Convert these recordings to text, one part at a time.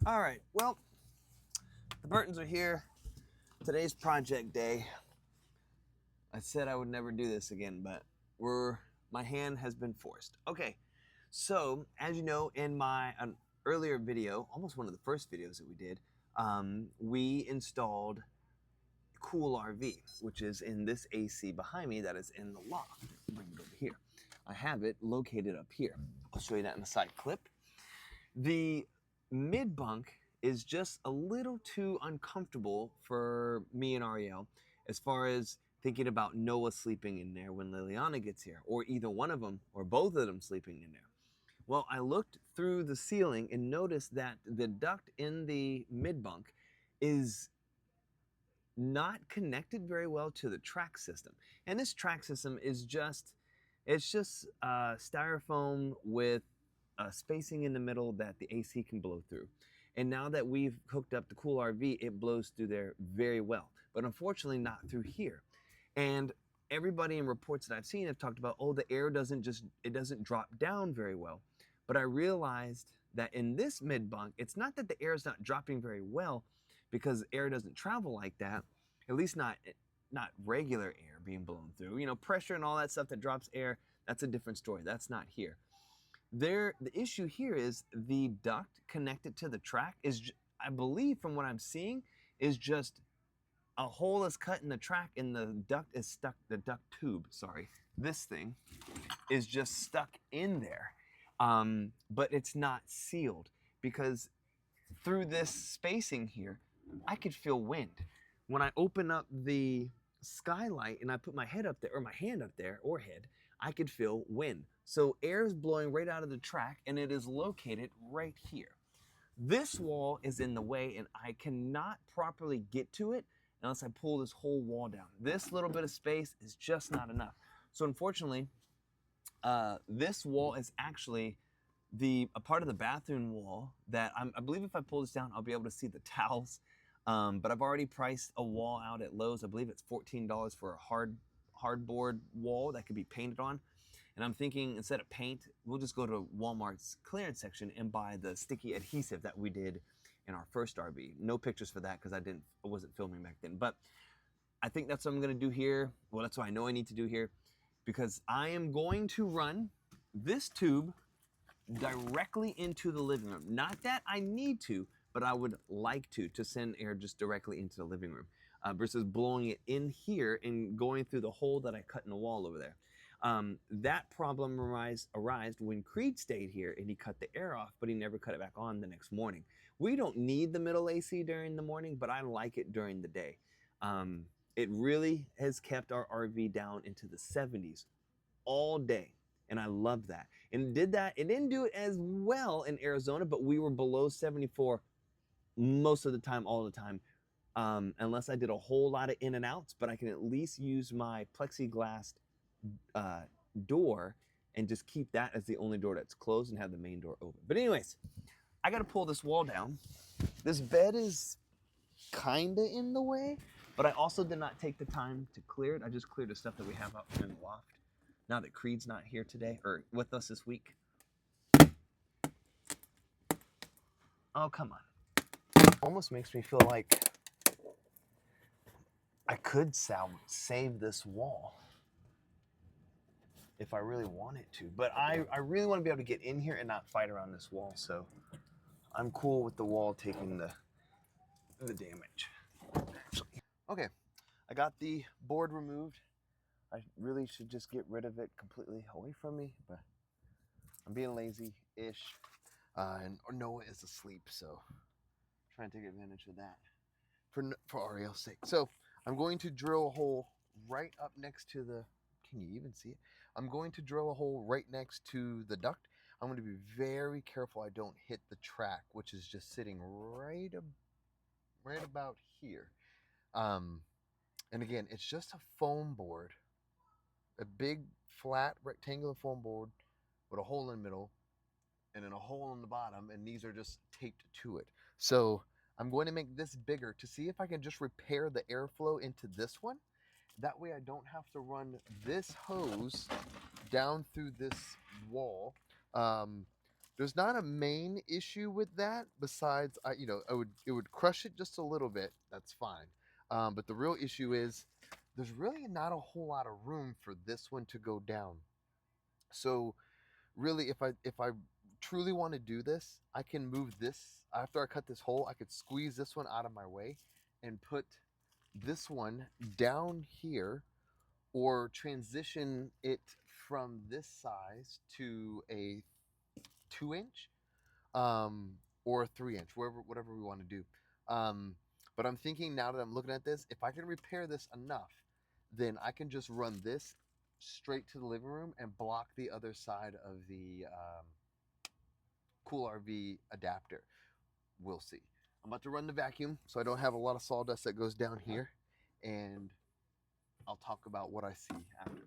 All right, well, the Burtons are here. Today's project day. I said I would never do this again, but my hand has been forced. Okay, so as you know, in an earlier video, almost one of the first videos that we did, we installed koolRV, which is in this AC behind me that is in the loft. Bring it over here. I have it located up here. I'll show you that in the side clip. The mid-bunk is just a little too uncomfortable for me and Ariel as far as thinking about Noah sleeping in there when Liliana gets here, or either one of them or both of them sleeping in there. Well, I looked through the ceiling and noticed that the duct in the mid-bunk is not connected very well to the track system. And this track system is it's just styrofoam with spacing in the middle that the AC can blow through. And now that we've hooked up the koolRV, it blows through there very well. But unfortunately not through here. And everybody in reports that I've seen have talked about, oh, the air doesn't drop down very well. But I realized that in this mid-bunk, it's not that the air is not dropping very well, because air doesn't travel like that, at least not regular air being blown through. You know, pressure and all that stuff that drops air, that's a different story. That's not here. The issue here is the duct connected to the track is, I believe from what I'm seeing, is just a hole is cut in the track and the duct is stuck, the duct tube, sorry, this thing is just stuck in there. But it's not sealed, because through this spacing here, I could feel wind. When I open up the skylight and I put my head up there, or my hand up there, or head, I could feel wind. So air is blowing right out of the track, and it is located right here. This wall is in the way, and I cannot properly get to it unless I pull this whole wall down. This little bit of space is just not enough. So unfortunately, this wall is actually a part of the bathroom wall that I believe if I pull this down, I'll be able to see the towels. But I've already priced a wall out at Lowe's. I believe it's $14 for a hardboard wall that could be painted on. And I'm thinking, instead of paint, we'll just go to Walmart's clearance section and buy the sticky adhesive that we did in our first RV. No pictures for that because I wasn't filming back then. But I think that's what I'm gonna do here. Well, that's what I know I need to do here, because I am going to run this tube directly into the living room. Not that I need to, but I would like to send air just directly into the living room versus blowing it in here and going through the hole that I cut in the wall over there. That problem arose when Creed stayed here and he cut the air off, but he never cut it back on the next morning. We don't need the middle AC during the morning, but I like it during the day. It really has kept our RV down into the 70s all day, and I love that. And it didn't do it as well in Arizona, but we were below 74 most of the time, all the time, unless I did a whole lot of in and outs. But I can at least use my plexiglass door and just keep that as the only door that's closed and have the main door open. But anyways, I got to pull this wall down. This bed is kind of in the way, but I also did not take the time to clear it. I just cleared the stuff that we have out here in the loft. Now that Creed's not here today, or with us this week. Oh, come on. Almost makes me feel like I could save this wall if I really wanted to. But I really want to be able to get in here and not fight around this wall, so I'm cool with the wall taking the damage. Actually. Okay, I got the board removed. I really should just get rid of it completely away from me, but I'm being lazy-ish. And Noah is asleep, so I'm trying to take advantage of that for Ariel's sake. So I'm going to drill a hole right up next to the, can you even see it? I'm going to drill a hole right next to the duct. I'm going to be very careful I don't hit the track, which is just sitting right about here. And again, it's just a foam board, a big flat rectangular foam board with a hole in the middle and then a hole in the bottom, and these are just taped to it. So I'm going to make this bigger to see if I can just repair the airflow into this one. That way I don't have to run this hose down through this wall. There's not a main issue with that besides it would crush it just a little bit. That's fine. But the real issue is there's really not a whole lot of room for this one to go down. So really, if I truly want to do this, I can move this after I cut this hole. I could squeeze this one out of my way and put this one down here, or transition it from this size to a 2 inch, or a 3 inch, whatever we want to do. Um, but I'm thinking, now that I'm looking at this, if I can repair this enough, then I can just run this straight to the living room and block the other side of the koolRV adapter. We'll see. I'm about to run the vacuum so I don't have a lot of sawdust that goes down here, and I'll talk about what I see afterwards.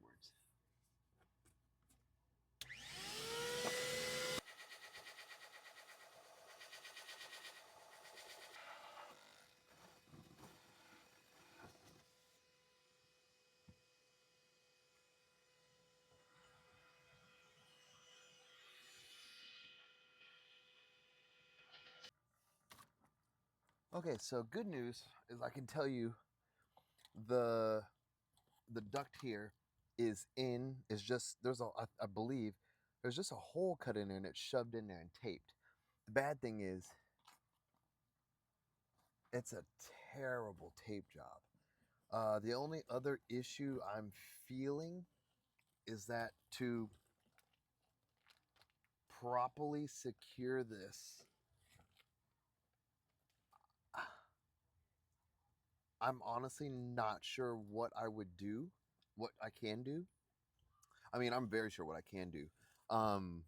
Okay, so good news is I can tell you the the duct here is just, I believe there's just a hole cut in there and it's shoved in there and taped. The bad thing is it's a terrible tape job. The only other issue I'm feeling is that to properly secure this, I'm honestly not sure what I would do, what I can do. I mean, I'm very sure what I can do. Um,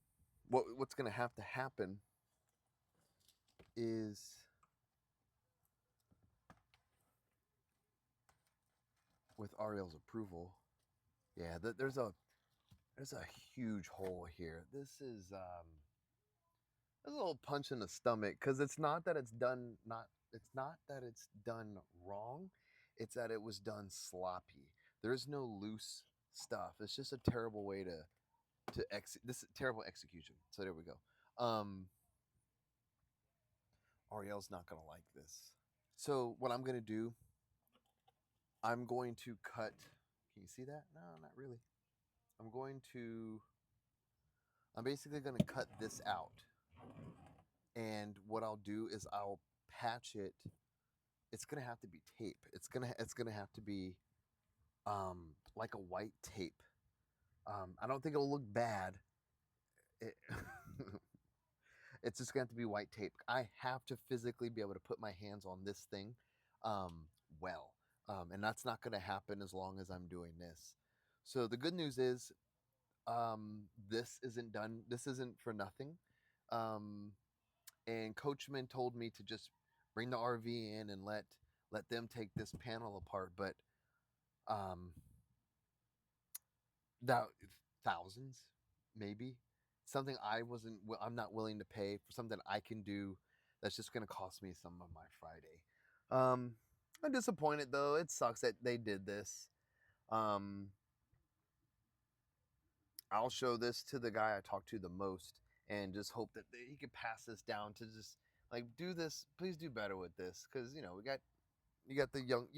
what's going to have to happen is, with Ariel's approval, yeah, there's a huge hole here. This is a little punch in the stomach, because it's not that it's done wrong, it's that it was done sloppy. There's no loose stuff. It's just a terrible way this is terrible execution. So there we go. Um, Ariel's not gonna like this. So what I'm gonna do, I'm going to cut. Can you see that? No, not really. I'm going to. I'm basically gonna cut this out, and what I'll do is I'll patch it. It's gonna have to be tape. It's gonna have to be like a white tape. I don't think it'll look bad. It, it's just gonna have to be white tape. I have to physically be able to put my hands on this thing, um, well, and that's not gonna happen as long as I'm doing this. So the good news is, this isn't done. This isn't for nothing. Um, and Coachman told me to just bring the RV in and let them take this panel apart. But um, that thousands, maybe something I'm not willing to pay for something I can do. That's just going to cost me some of my Friday. Um, I'm disappointed though. It sucks that they did this. Um, I'll show this to the guy I talk to the most, and just hope that he could pass this down to just like, do this. Please do better with this, because you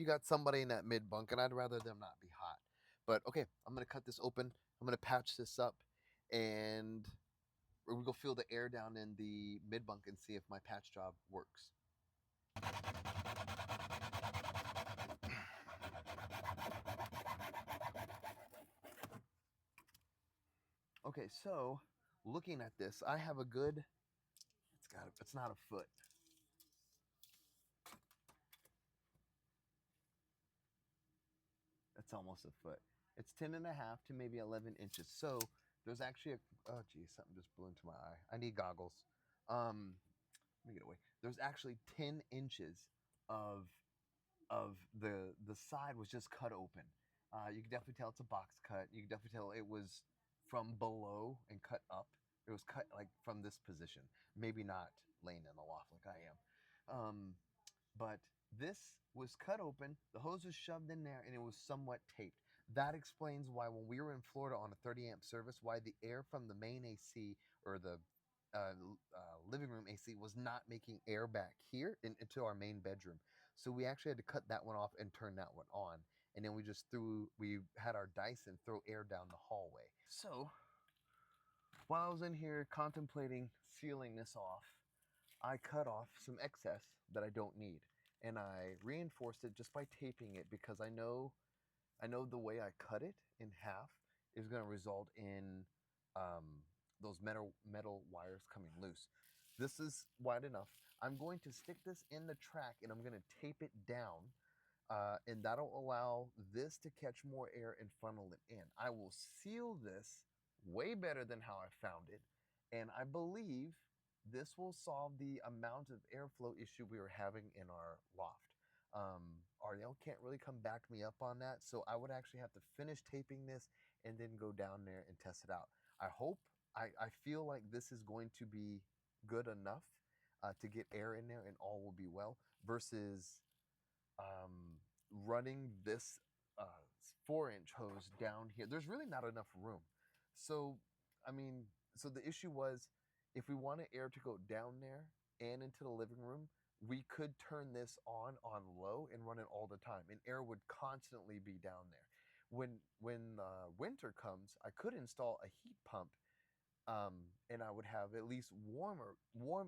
got somebody in that mid bunk, and I'd rather them not be hot. But okay, I'm gonna cut this open. I'm gonna patch this up, and we're gonna go feel the air down in the mid bunk and see if my patch job works. Okay, so looking at this, I have a good. It's not a foot. That's almost a foot. It's 10 and a half to maybe 11 inches. So there's actually oh geez, something just blew into my eye. I need goggles. Um, Let me get away. There's actually 10 inches of the side was just cut open. You can definitely tell it's a box cut. You can definitely tell it was from below and cut up. It was cut like from this position, maybe not laying in the loft like I am. But this was cut open. The hose was shoved in there, and it was somewhat taped. That explains why when we were in Florida on a 30 amp service, why the air from the main AC, or the living room AC was not making air back here into our main bedroom. So we actually had to cut that one off and turn that one on. And then we had our Dyson throw air down the hallway. So while I was in here contemplating sealing this off, I cut off some excess that I don't need. And I reinforced it just by taping it because I know the way I cut it in half is going to result in those metal wires coming loose. This is wide enough. I'm going to stick this in the track and I'm going to tape it down, and that'll allow this to catch more air and funnel it in. I will seal this way better than how I found it, and I believe this will solve the amount of airflow issue we were having in our loft. Ariel can't really come back me up on that, so I would actually have to finish taping this and then go down there and test it out. I feel like this is going to be good enough to get air in there and all will be well, versus running this 4-inch hose down here. There's really not enough room. So, so the issue was, if we wanted air to go down there and into the living room, we could turn this on low and run it all the time, and air would constantly be down there. When winter comes, I could install a heat pump, and I would have at least warm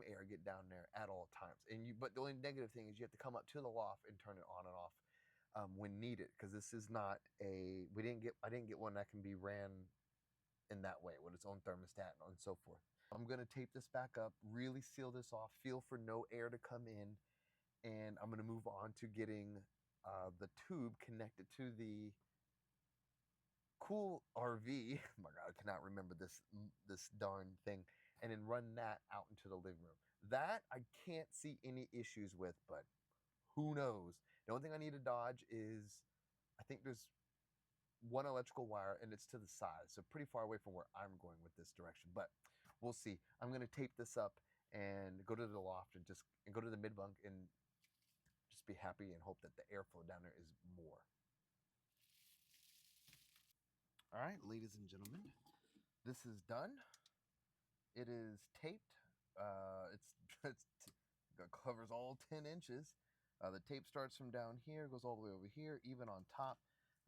air get down there at all times. But the only negative thing is you have to come up to the loft and turn it on and off when needed, because this is not a I didn't get one that can be ran in that way with its own thermostat and so forth. I'm going to tape this back up, really seal this off, feel for no air to come in, and I'm going to move on to getting the tube connected to the koolRV. Oh my God, I cannot remember this darn thing, and then run that out into the living room. That I can't see any issues with, but who knows? The only thing I need to dodge is, I think there's one electrical wire and it's to the side, so pretty far away from where I'm going with this direction, but we'll see. I'm going to tape this up and go to the loft and go to the mid-bunk and just be happy and hope that the airflow down there is more. All right, ladies and gentlemen, this is done. It is taped. It covers all 10 inches. The tape starts from down here, goes all the way over here, even on top.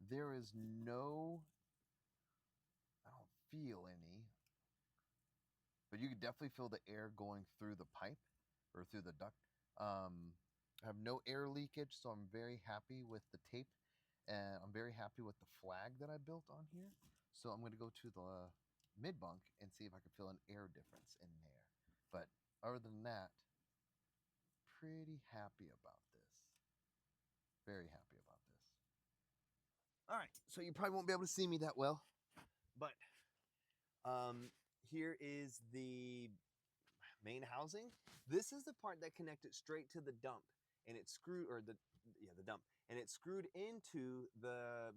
There is no, I don't feel any, but you can definitely feel the air going through the pipe or through the duct. I have no air leakage, so I'm very happy with the tape, and I'm very happy with the flag that I built on here. So I'm going to go to the mid-bunk and see if I can feel an air difference in there. But other than that, pretty happy about this. Very happy about this. All right, so you probably won't be able to see me that well, but here is the main housing. This is the part that connected straight to the dump, and it's screwed, or the dump, and it's screwed into the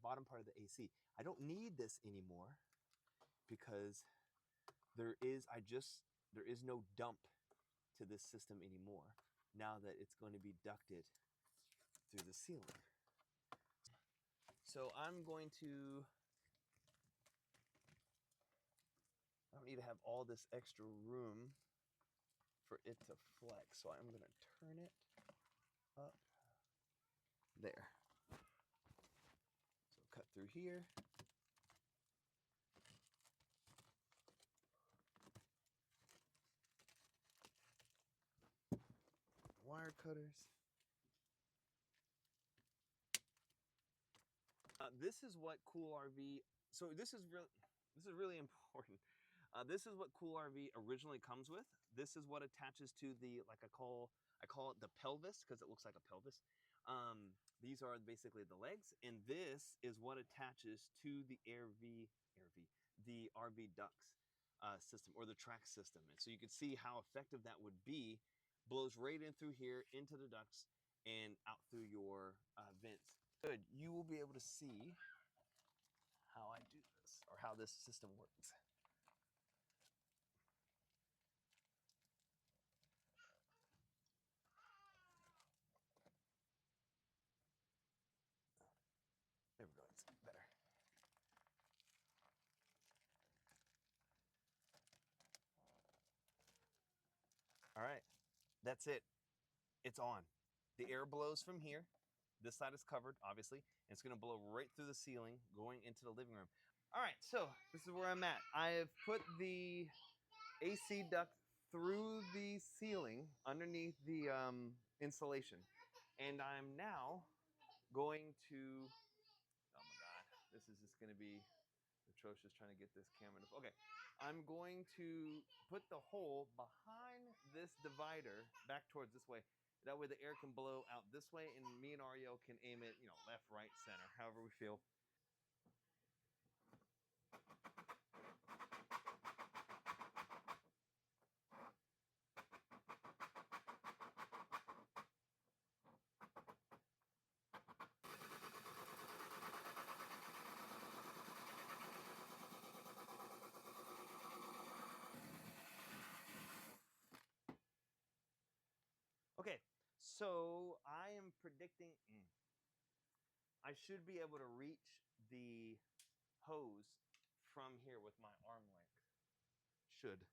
bottom part of the AC. I don't need this anymore because there is no dump to this system anymore now that it's going to be ducted through the ceiling. So I don't need to have all this extra room for it to flex. So I'm going to turn it up there. So cut through here. Wire cutters. This is what koolRV. So this is really important. This is what koolRV originally comes with. This is what attaches to the, like I call it the pelvis, because it looks like a pelvis. These are basically the legs, and this is what attaches to the the RV ducts system, or the track system. And so you can see how effective that would be. Blows right in through here into the ducts and out through your vents. Good. You will be able to see how I do this, or how this system works. There we go. It's better. All right, that's it. It's on. The air blows from here. This side is covered, obviously, and it's gonna blow right through the ceiling, going into the living room. All right, so this is where I'm at. I have put the AC duct through the ceiling underneath the insulation, and I'm now going to. Oh my God, this is just gonna be atrocious trying to get this camera to. Okay, I'm going to put the hole behind this divider back towards this way. That way the air can blow out this way, and me and Ariel can aim it, left, right, center, however we feel. Okay, so I am predicting I should be able to reach the hose from here with my arm length. Should.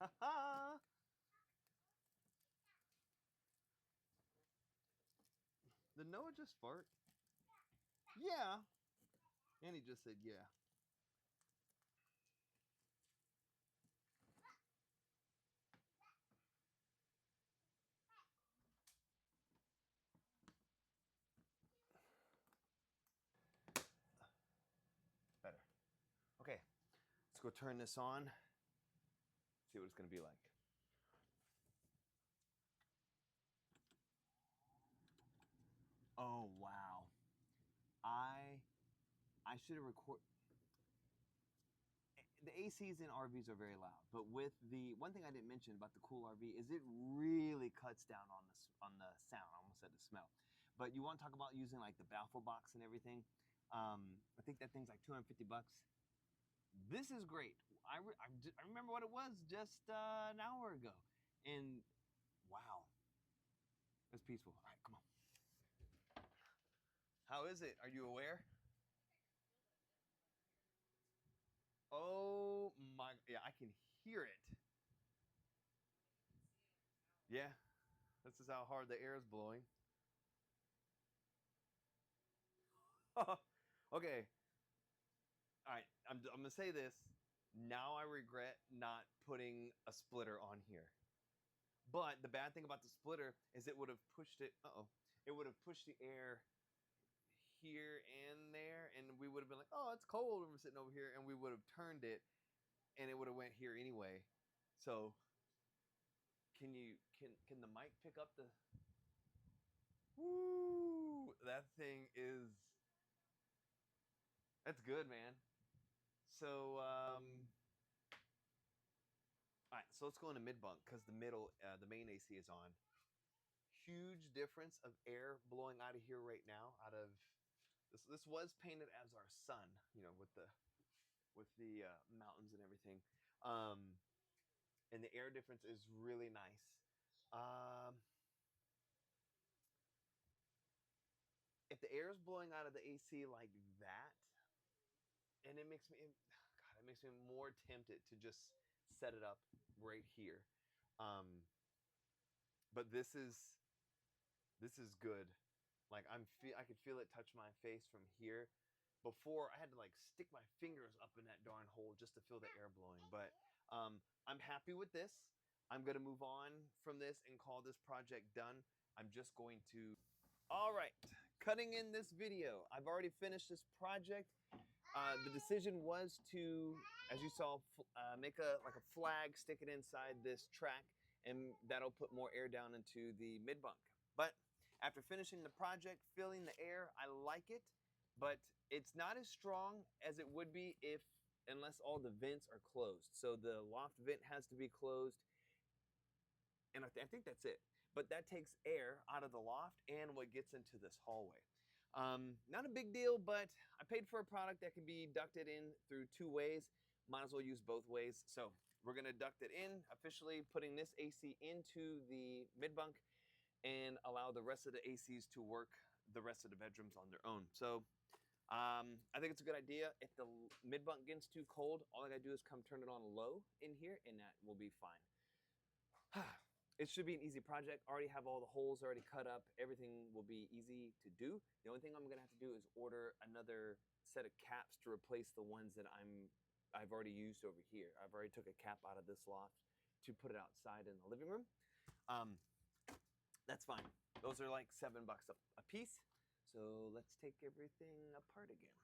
Ha ha! Did Noah just fart? Yeah. And he just said yeah. Better. Okay, let's go turn this on. See what it's gonna be like. Oh wow. I should have recorded. The ACs in RVs are very loud, but with the one thing I didn't mention about the koolRV is it really cuts down on the sound. I almost said the smell, but you want to talk about using like the baffle box and everything. I think that thing's like $250. This is great. I remember what it was just an hour ago, and wow, that's peaceful. All right, come on. How is it? Are you aware? Oh my, yeah, I can hear it. Yeah, this is how hard the air is blowing. Okay, all right, I'm gonna say this. Now I regret not putting a splitter on here. But the bad thing about the splitter is it would have pushed it, it would have pushed the air here and there, and we would have been like, oh, it's cold when we're sitting over here, and we would have turned it, and it would have went here anyway. So can the mic pick up the woo? That thing is that's good, man. So all right, so let's go into mid-bunk because the main AC is on. Huge difference of air blowing out of here right now. Out of this, this was painted as our sun, with the mountains and everything, and the air difference is really nice. Um, if the air is blowing out of the AC like that, and it makes me more tempted to just set it up right here. Um, but this is good. Like I could feel it touch my face from here. Before I had to like stick my fingers up in that darn hole just to feel the air blowing. But I'm happy with this. I'm gonna move on from this and call this project done. I'm just going to. All right, cutting in this video. I've already finished this project. The decision was to, as you saw, make a flag, stick it inside this track, and that'll put more air down into the mid bunk. But after finishing the project, filling the air, I like it, but it's not as strong as it would be unless all the vents are closed. So the loft vent has to be closed, and I think that's it. But that takes air out of the loft and what gets into this hallway. Not a big deal, but I paid for a product that can be ducted in through two ways. Might as well use both ways. So we're gonna duct it in, officially putting this AC into the mid bunk and allow the rest of the ACs to work the rest of the bedrooms on their own. So I think it's a good idea. If the mid-bunk gets too cold, all I gotta do is come turn it on low in here, and that will be fine. It should be an easy project. Already have all the holes already cut up. Everything will be easy to do. The only thing I'm gonna have to do is order another set of caps to replace the ones that I've already used over here. I've already took a cap out of this loft to put it outside in the living room. That's fine. Those are like $7 a piece. So let's take everything apart again.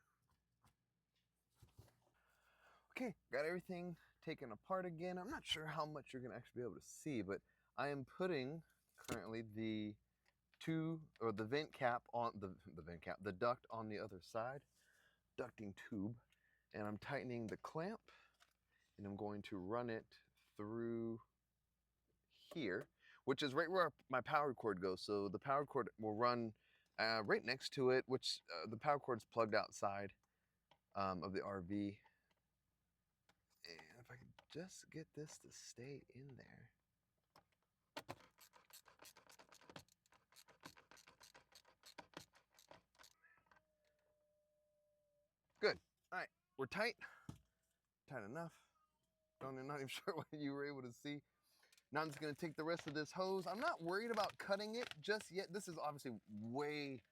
Okay, got everything taken apart again. I'm not sure how much you're gonna actually be able to see, but I am putting currently the vent cap on the duct on the other side, ducting tube, and I'm tightening the clamp, and I'm going to run it through here, which is right where my power cord goes. So the power cord will run right next to it, which the power cord's plugged outside of the RV. And if I could just get this to stay in there. Good. All right, we're tight enough. I'm not even sure what you were able to see. Now I'm just gonna take the rest of this hose. I'm not worried about cutting it just yet. This is obviously way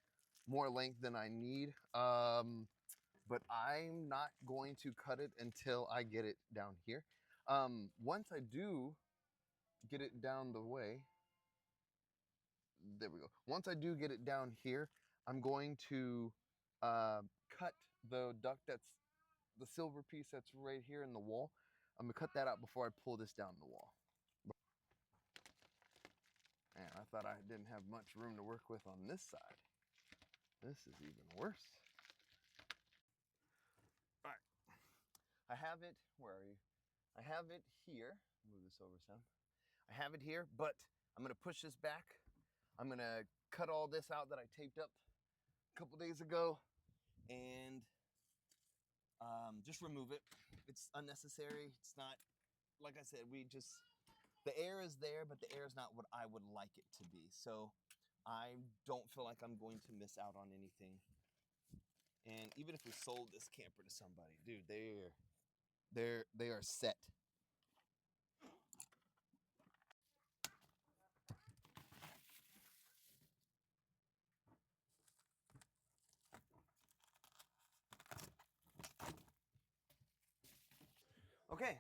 more length than I need. But I'm not going to cut it until I get it down here. Once I do get it down the way, there we go. Once I do get it down here, I'm going to cut the duct that's the silver piece that's right here in the wall. I'm gonna cut that out before I pull this down the wall. Man, I thought I didn't have much room to work with on this side. This is even worse. All right, I have it, where are you? I have it here. Move this over some. I have it here, but I'm gonna push this back. I'm gonna cut all this out that I taped up a couple days ago and just remove it. It's unnecessary. It's not, like I said, the air is there, but the air is not what I would like it to be. So I don't feel like I'm going to miss out on anything. And even if we sold this camper to somebody, dude, they are set. Okay,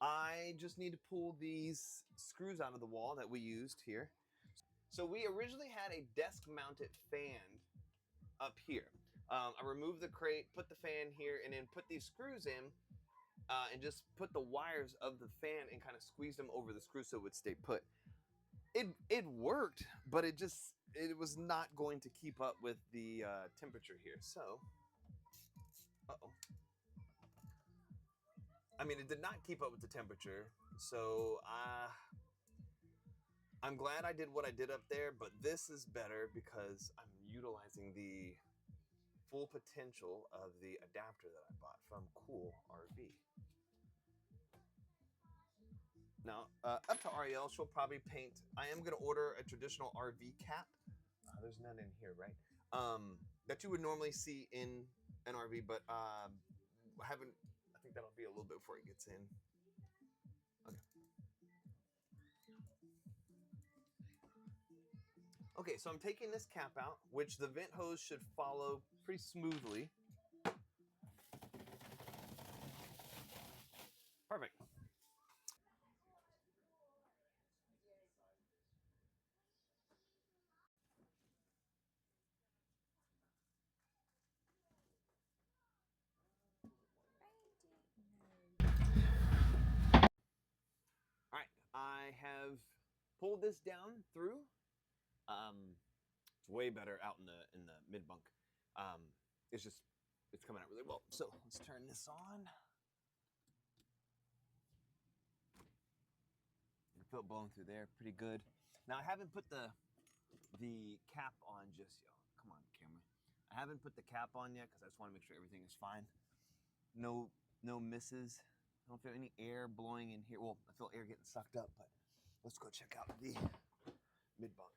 I just need to pull these screws out of the wall that we used here. So we originally had a desk mounted fan up here. I removed the crate, put the fan here, and then put these screws in and just put the wires of the fan and kind of squeezed them over the screws so it would stay put. It worked, but it was not going to keep up with the temperature here. So, uh-oh. I mean, it did not keep up with the temperature. So I'm glad I did what I did up there, but this is better because I'm utilizing the full potential of the adapter that I bought from koolRV. Now, up to Ariel, she'll probably paint. I am going to order a traditional RV cap. There's none in here, right? That you would normally see in an RV, but I think that'll be a little bit before it gets in. Okay. Okay, so I'm taking this cap out, which the vent hose should follow pretty smoothly. Perfect. All right, I have pulled this down through. It's way better out in the mid bunk. It's coming out really well. So let's turn this on. I feel it blowing through there pretty good. Now I haven't put the cap on just yet. Come on, camera. I haven't put the cap on yet because I just want to make sure everything is fine. No misses. I don't feel any air blowing in here. Well, I feel air getting sucked up, but let's go check out the mid bunk.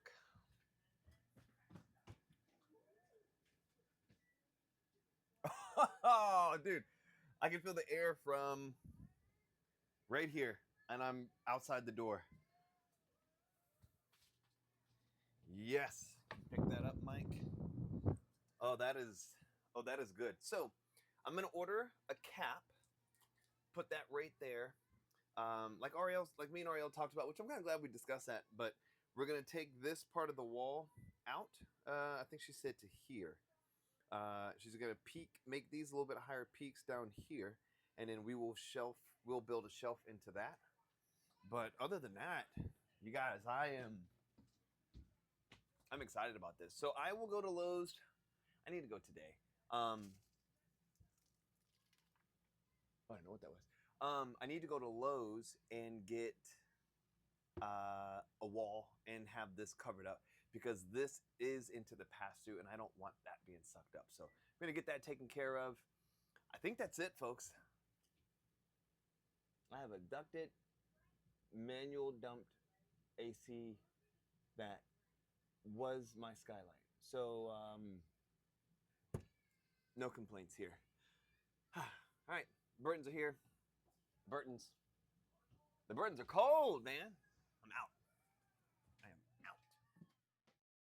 Oh, dude, I can feel the air from right here, and I'm outside the door. Yes. Pick that up, Mike. Oh, that is good. So, I'm gonna order a cap. Put that right there. Like me and Ariel talked about, which I'm kind of glad we discussed that. But we're gonna take this part of the wall out. I think she said to here. She's gonna make these a little bit higher peaks down here, and then we'll build a shelf into that. But other than that, you guys, I'm excited about this. So I will go to Lowe's. I need to go today. I don't know what that was. I need to go to Lowe's and get a wall and have this covered up because this is into the pass-through and I don't want that being sucked up. So I'm gonna get that taken care of. I think that's it, folks. I have a ducted, manual dumped AC that was my skylight. So no complaints here. All right, Burtons are here. Burtons. The Burtons are cold, man. I'm out.